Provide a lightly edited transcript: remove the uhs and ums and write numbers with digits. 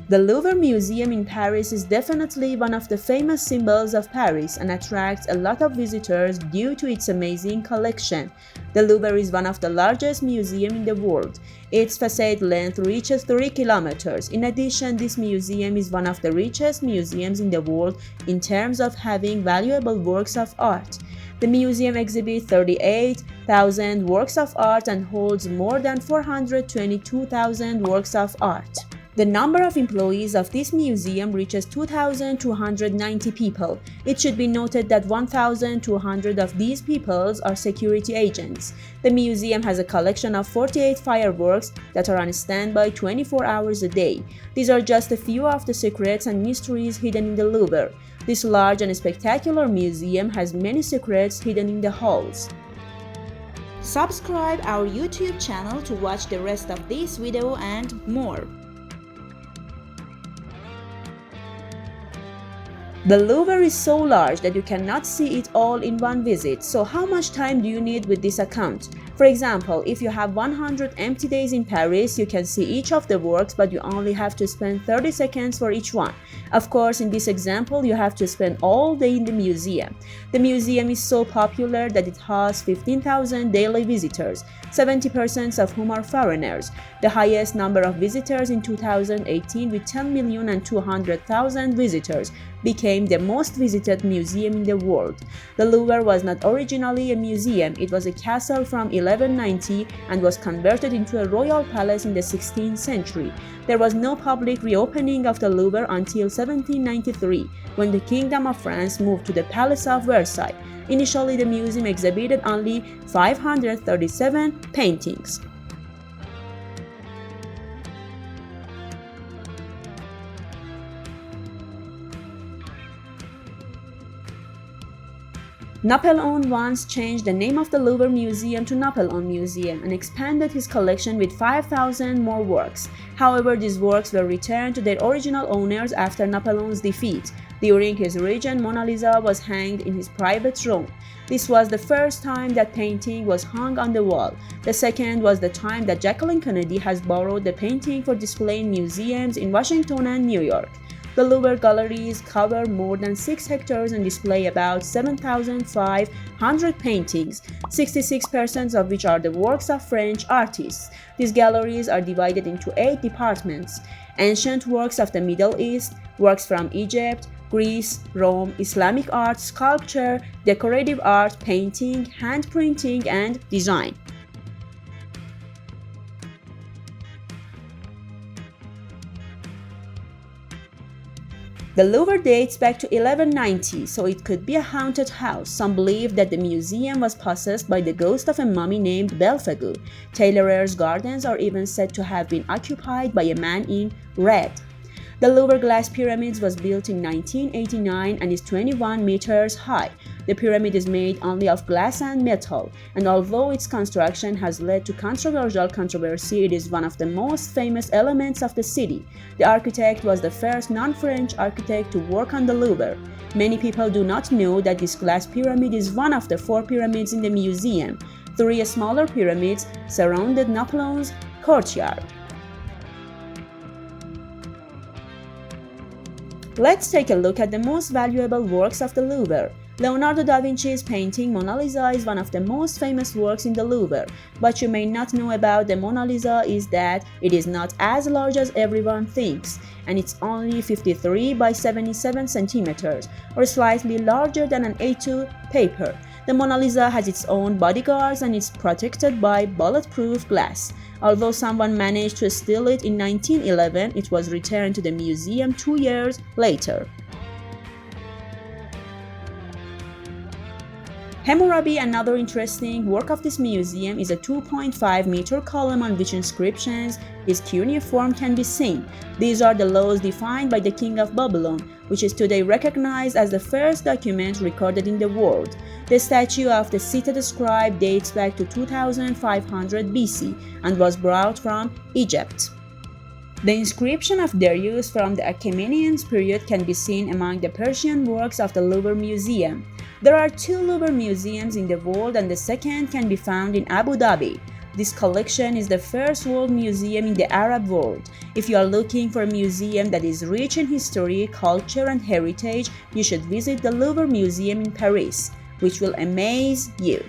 The Louvre Museum in Paris is definitely one of the famous symbols of Paris and attracts a lot of visitors due to its amazing collection. The Louvre is one of the largest museums in the world. Its facade length reaches 3 kilometers. In addition, this museum is one of the richest museums in the world in terms of having valuable works of art. The museum exhibits 38,000 works of art and holds more than 422,000 works of art. The number of employees of this museum reaches 2,290 people. It should be noted that 1,200 of these people are security agents. The museum has a collection of 48 fireworks that are on standby 24 hours a day. These are just a few of the secrets and mysteries hidden in the Louvre. This large and spectacular museum has many secrets hidden in the halls. Subscribe our YouTube channel to watch the rest of this video and more. The Louvre is so large that you cannot see it all in one visit, so how much time do you need with this account? For example, if you have 100 empty days in Paris, you can see each of the works, but you only have to spend 30 seconds for each one. Of course, in this example, you have to spend all day in the museum. The museum is so popular that it hosts 15,000 daily visitors, 70% of whom are foreigners. The highest number of visitors in 2018 with 10,200,000 visitors became the most visited museum in the world. The Louvre was not originally a museum, it was a castle from 1190 and was converted into a royal palace in the 16th century. There was no public reopening of the Louvre until 1793, when the Kingdom of France moved to the Palace of Versailles. Initially, the museum exhibited only 537 paintings. Napoleon once changed the name of the Louvre Museum to Napoleon Museum and expanded his collection with 5,000 more works. However, these works were returned to their original owners after Napoleon's defeat. During his reign, Mona Lisa was hanged in his private room. This was the first time that painting was hung on the wall. The second was the time that Jacqueline Kennedy has borrowed the painting for display in museums in Washington and New York. The Louvre galleries cover more than 6 hectares and display about 7,500 paintings, 66% of which are the works of French artists. These galleries are divided into 8 departments: ancient works of the Middle East, works from Egypt, Greece, Rome, Islamic art, sculpture, decorative art, painting, hand printing, and design. The Louvre dates back to 1190, so it could be a haunted house. Some believe that the museum was possessed by the ghost of a mummy named Belphegor. Tuileries Gardens are even said to have been occupied by a man in red. The Louvre Glass Pyramid was built in 1989 and is 21 meters high. The pyramid is made only of glass and metal, and although its construction has led to controversy, it is one of the most famous elements of the city. The architect was the first non-French architect to work on the Louvre. Many people do not know that this glass pyramid is one of the 4 pyramids in the museum. 3 smaller pyramids surrounded Napoleon's courtyard. Let's take a look at the most valuable works of the Louvre. Leonardo da Vinci's painting Mona Lisa is one of the most famous works in the Louvre. What you may not know about the Mona Lisa is that it is not as large as everyone thinks, and it's only 53 by 77 centimeters, or slightly larger than an A2 paper. The Mona Lisa has its own bodyguards and is protected by bulletproof glass. Although someone managed to steal it in 1911, it was returned to the museum 2 years later. Hammurabi, another interesting work of this museum, is a 2.5-meter column on which inscriptions is cuneiform can be seen. These are the laws defined by the king of Babylon, which is today recognized as the first document recorded in the world. The statue of the seated scribe dates back to 2500 BC and was brought from Egypt. The inscription of Darius from the Achaemenid period can be seen among the Persian works of the Louvre Museum. There are 2 Louvre museums in the world, and the second can be found in Abu Dhabi. This collection is the first world museum in the Arab world. If you are looking for a museum that is rich in history, culture, and heritage, you should visit the Louvre Museum in Paris, which will amaze you.